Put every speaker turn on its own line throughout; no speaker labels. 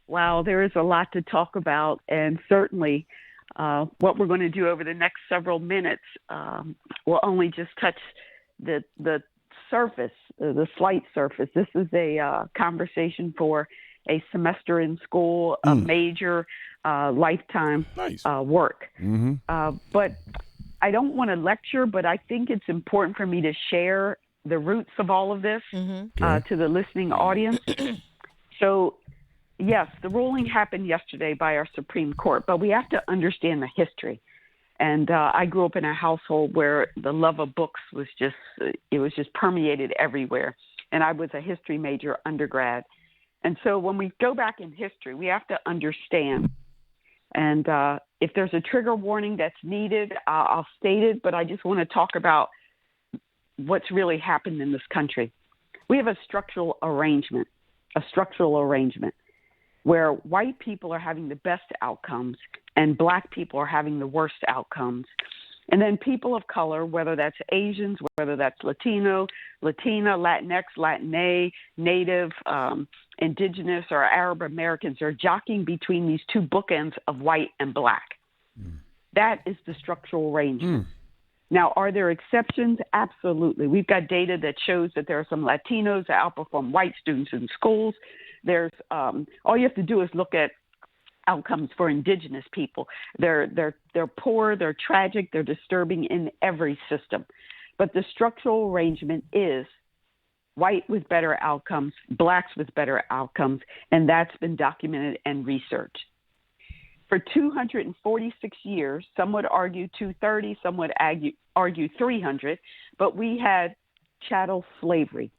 Wow, there is a lot to talk about, and certainly what we're going to do over the next several minutes will only just touch the surface, the slight surface. This is a conversation for a semester in school, a major lifetime work. But I don't want to lecture, but I think it's important for me to share the roots of all of this to the listening audience. So, yes, the ruling happened yesterday by our Supreme Court, but we have to understand the history. And I grew up in a household where the love of books was just permeated everywhere. And I was a history major undergrad. And so when we go back in history, we have to understand. And if there's a trigger warning that's needed, I'll state it, but I just want to talk about what's really happened in this country. We have a structural arrangement where white people are having the best outcomes and black people are having the worst outcomes. And then people of color, whether that's Asians, whether that's Latino, Latina, Latinx, Latina, Native, Indigenous, or Arab Americans are jockeying between these two bookends of white and black. That is the structural arrangement. Now, are there exceptions? Absolutely. We've got data that shows that there are some Latinos that outperform white students in schools. There's all you have to do is look at outcomes for indigenous people. They're poor, they're tragic, they're disturbing in every system. But the structural arrangement is white with better outcomes, blacks with better outcomes, and that's been documented and researched. For 246 years, some would argue 230, some would argue 300, but we had chattel slavery,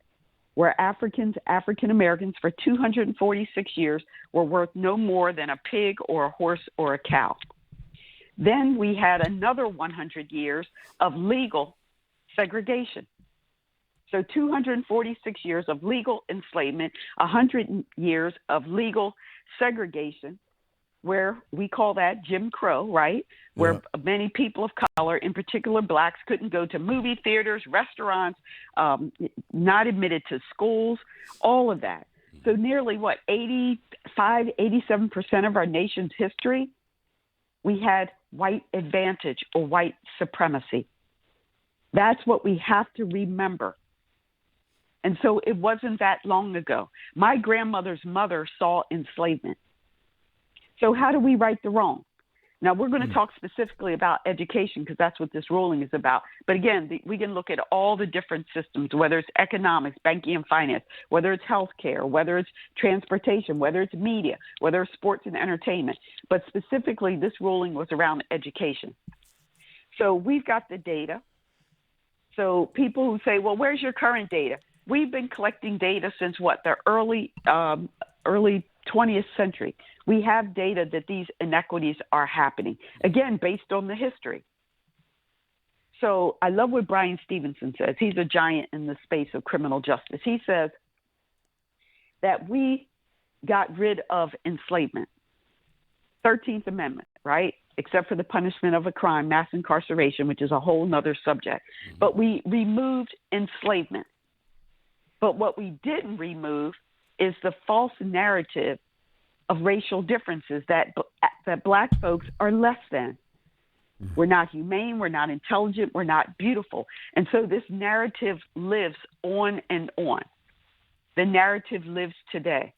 where African Americans for 246 years were worth no more than a pig or a horse or a cow. Then we had another 100 years of legal segregation. So 246 years of legal enslavement, 100 years of legal segregation, where we call that Jim Crow, right? Where many people of color, in particular blacks, couldn't go to movie theaters, restaurants, not admitted to schools, all of that. So nearly 87% of our nation's history, we had white advantage or white supremacy. That's what we have to remember. And so it wasn't that long ago. My grandmother's mother saw enslavement. So how do we right the wrong? Now, we're going to talk specifically about education because that's what this ruling is about. But again, we can look at all the different systems, whether it's economics, banking and finance, whether it's healthcare, whether it's transportation, whether it's media, whether it's sports and entertainment. But specifically, this ruling was around education. So we've got the data. So people who say, well, where's your current data? We've been collecting data since the early 20th century. We have data that these inequities are happening, again, based on the history. So I love what Brian Stevenson says. He's a giant in the space of criminal justice. He says that we got rid of enslavement, 13th Amendment, right? Except for the punishment of a crime, mass incarceration, which is a whole nother subject. But we removed enslavement. But what we didn't remove is the false narrative of racial differences that black folks are less than. We're not humane, we're not intelligent, we're not beautiful. And so this narrative lives on and on. The narrative lives today,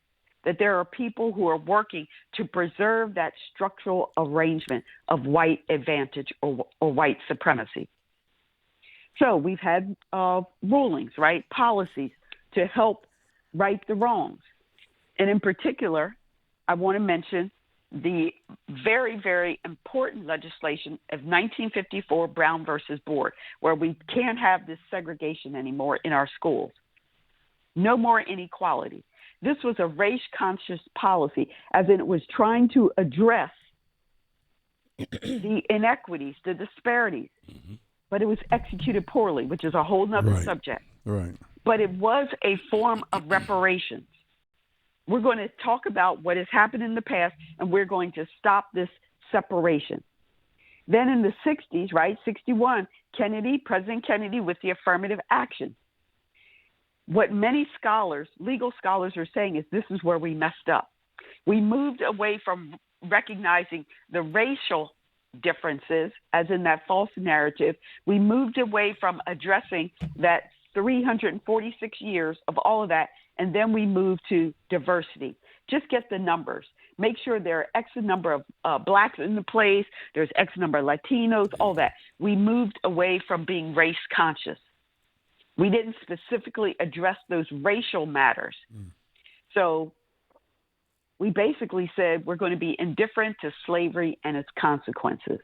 that there are people who are working to preserve that structural arrangement of white advantage or white supremacy. So we've had rulings, right, policies to help right the wrongs. And in particular, I want to mention the very, very important legislation of 1954, Brown versus Board, where we can't have this segregation anymore in our schools. No more inequality. This was a race-conscious policy, as in it was trying to address the inequities, the disparities, but it was executed poorly, which is a whole nother subject.
Right.
But it was a form of reparations. We're going to talk about what has happened in the past, and we're going to stop this separation. Then in the 60s, right, 61, President Kennedy with the affirmative action. What many scholars, legal scholars are saying is this is where we messed up. We moved away from recognizing the racial differences, as in that false narrative. We moved away from addressing that 346 years of all of that, and then we moved to diversity. Just get the numbers. Make sure there are X number of blacks in the place, there's X number of Latinos, all that. We moved away from being race conscious. We didn't specifically address those racial matters. So we basically said we're going to be indifferent to slavery and its consequences.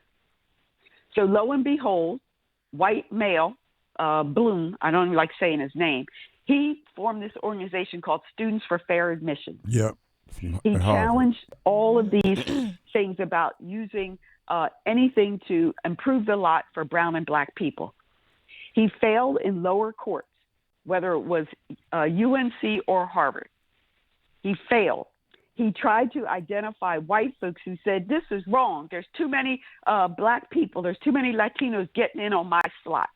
So lo and behold, white male, Bloom, I don't even like saying his name, he formed this organization called Students for Fair Admission.
Yep.
He challenged all of these things about using anything to improve the lot for brown and black people. He failed in lower courts, whether it was UNC or Harvard. He failed. He tried to identify white folks who said, this is wrong. There's too many black people. There's too many Latinos getting in on my slot.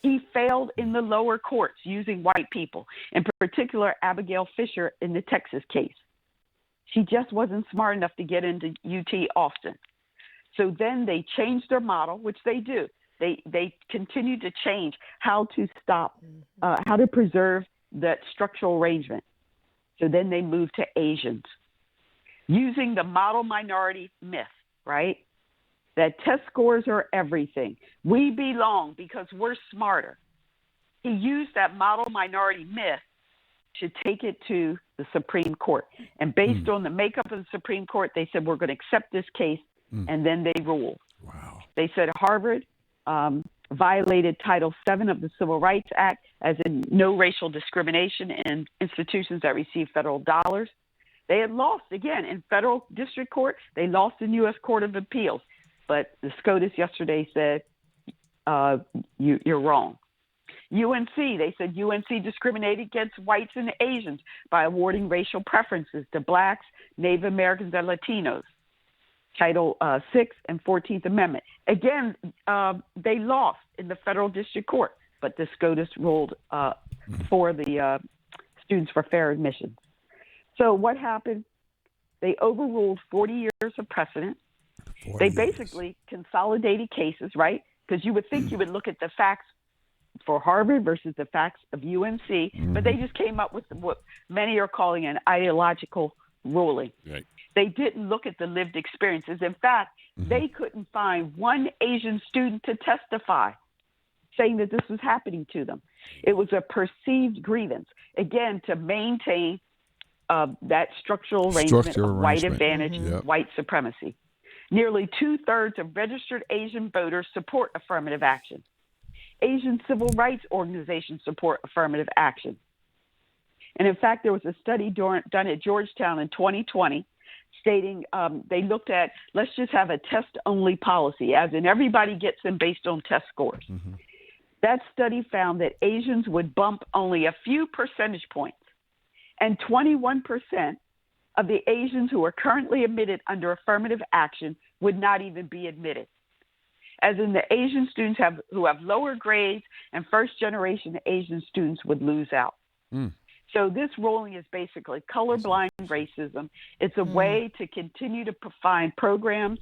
He failed in the lower courts using white people, in particular, Abigail Fisher in the Texas case. She just wasn't smart enough to get into UT Austin. So then they changed their model, which they do. They continue to change how to stop, how to preserve that structural arrangement. So then they moved to Asians, using the model minority myth, right? That test scores are everything. We belong because we're smarter. He used that model minority myth to take it to the Supreme Court. And based on the makeup of the Supreme Court, they said, we're going to accept this case, and then they ruled.
Wow.
They said Harvard violated Title VII of the Civil Rights Act, as in no racial discrimination in institutions that receive federal dollars. They had lost, again, in federal district court. They lost in U.S. Court of Appeals. But the SCOTUS yesterday said, you're wrong. UNC, they said UNC discriminated against whites and Asians by awarding racial preferences to blacks, Native Americans, and Latinos. Title VI and 14th Amendment. Again, they lost in the federal district court, but the SCOTUS ruled for the Students for Fair Admission. So what happened? They overruled 40 years of precedent. They basically consolidated cases, right? Because you would think you would look at the facts for Harvard versus the facts of UNC, but they just came up with what many are calling an ideological ruling.
Right.
They didn't look at the lived experiences. In fact, they couldn't find one Asian student to testify saying that this was happening to them. It was a perceived grievance, again, to maintain that structural arrangement of white advantage, white supremacy. Nearly 2/3 of registered Asian voters support affirmative action. Asian civil rights organizations support affirmative action. And in fact, there was a study done at Georgetown in 2020 stating they looked at, let's just have a test-only policy, as in everybody gets in based on test scores. That study found that Asians would bump only a few percentage points, and 21% of the Asians who are currently admitted under affirmative action would not even be admitted. As in the Asian students who have lower grades and first-generation Asian students would lose out. So this ruling is basically colorblind racism. It's a way to continue to find programs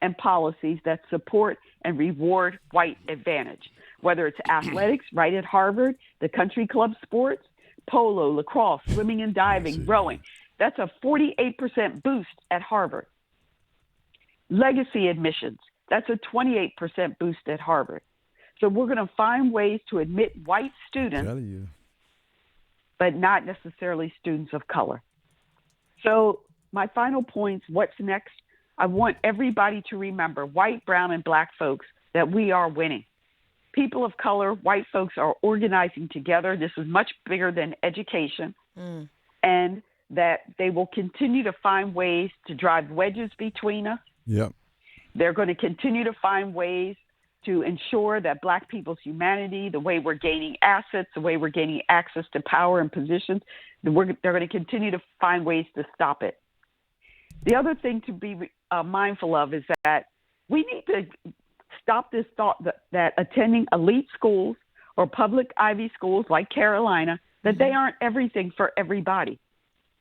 and policies that support and reward white advantage, whether it's athletics, right at Harvard, the country club sports, polo, lacrosse, swimming and diving, rowing. That's a 48% boost at Harvard. Legacy admissions, that's a 28% boost at Harvard. So we're going to find ways to admit white students, but not necessarily students of color. So my final points, what's next? I want everybody to remember, white, brown, and black folks, that we are winning. People of color, white folks are organizing together. This is much bigger than education. And that they will continue to find ways to drive wedges between us. They're going to continue to find ways to ensure that black people's humanity, the way we're gaining assets, the way we're gaining access to power and positions, they're going to continue to find ways to stop it. The other thing to be mindful of is that we need to stop this thought that attending elite schools or public Ivy schools like Carolina, that they aren't everything for everybody.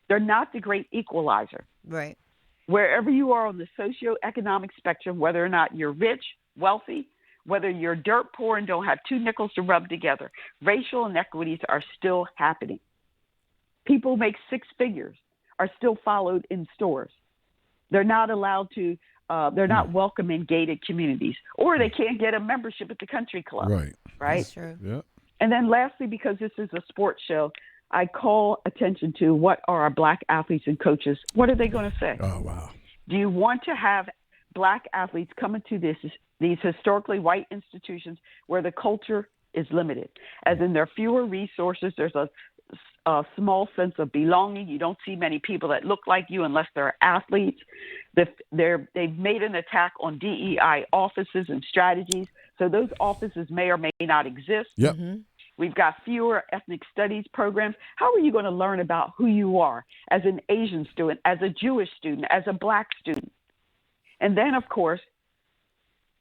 They're not the great equalizer.
Right.
Wherever you are on the socioeconomic spectrum, whether or not you're rich, wealthy, whether you're dirt poor and don't have two nickels to rub together, racial inequities are still happening. People who make six figures are still followed in stores. They're not allowed to, they're not welcome in gated communities, or they can't get a membership at the country club.
Right.
That's true.
Yeah.
And then lastly, because this is a sports show, I call attention to what are our black athletes and coaches. What are they going to say?
Oh, wow.
Do you want to have black athletes come into these historically white institutions where the culture is limited? As in, there are fewer resources. There's a small sense of belonging. You don't see many people that look like you unless they're athletes. They've made an attack on DEI offices and strategies. So those offices may or may not exist.
Yep.
Mm-hmm.
We've got fewer ethnic studies programs. How are you going to learn about who you are as an Asian student, as a Jewish student, as a black student? And then, of course,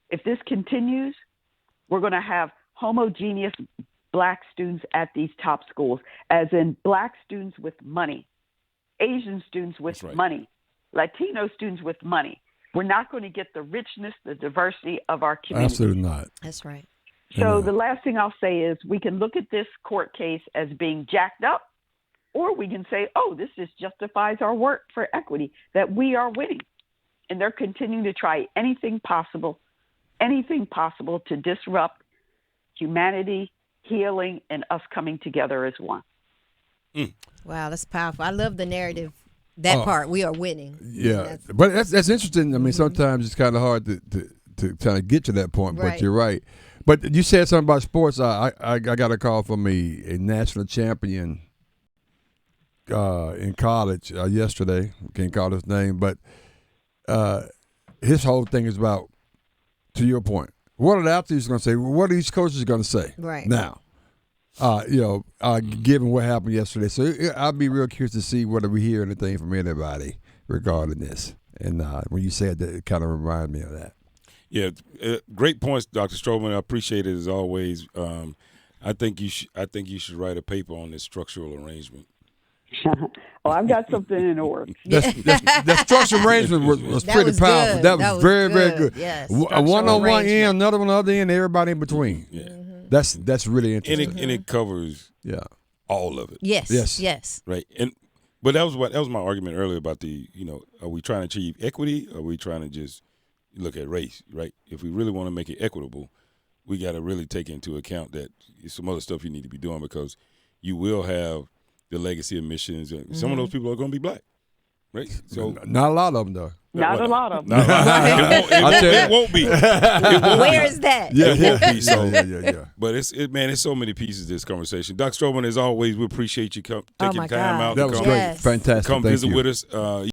if this continues, we're going to have homogeneous black students at these top schools, as in black students with money, Asian students with money, Latino students with money. We're not going to get the richness, the diversity of our community.
Absolutely not.
That's right.
So the last thing I'll say is we can look at this court case as being jacked up, or we can say, oh, this just justifies our work for equity, that we are winning. And they're continuing to try anything possible to disrupt humanity, healing, and us coming together as one.
Wow, that's powerful. I love the narrative. That part, we are winning.
Yeah, but that's interesting. I mean, sometimes it's kind of hard to kind of get to that point, but you're right. But you said something about sports. I got a call from a national champion in college yesterday. Can't call his name, but his whole thing is about, to your point, what are the athletes going to say? What are these coaches going to say now? Given what happened yesterday. So I'll be real curious to see whether we hear anything from anybody regarding this. And when you said that, it kind of reminded me of that.
Yeah, great points, Dr. Siroman. I appreciate it as always. I think you should write a paper on this structural arrangement.
Oh, I've got something in the works.
That structural arrangement was pretty powerful.
Good.
That was very, very good.
Yes.
One on one end, another one on the other end, everybody in between.
Yeah.
That's really interesting.
And it covers all of it.
Yes.
Right. But that was my argument earlier about are we trying to achieve equity, or are we trying to just look at race, right? If we really want to make it equitable, we got to really take into account that some other stuff you need to be doing, because you will have the legacy admissions. Some of those people are going to be black, right? So
not a lot of them, though.
Not a lot of them.
It won't be.
Where is that?
It won't be. So,
yeah.
But it's so many pieces to this conversation. Dr. Siroman, as always, we appreciate you taking time out.
That was great. Fantastic.
Come
Thank
visit
you.
with us.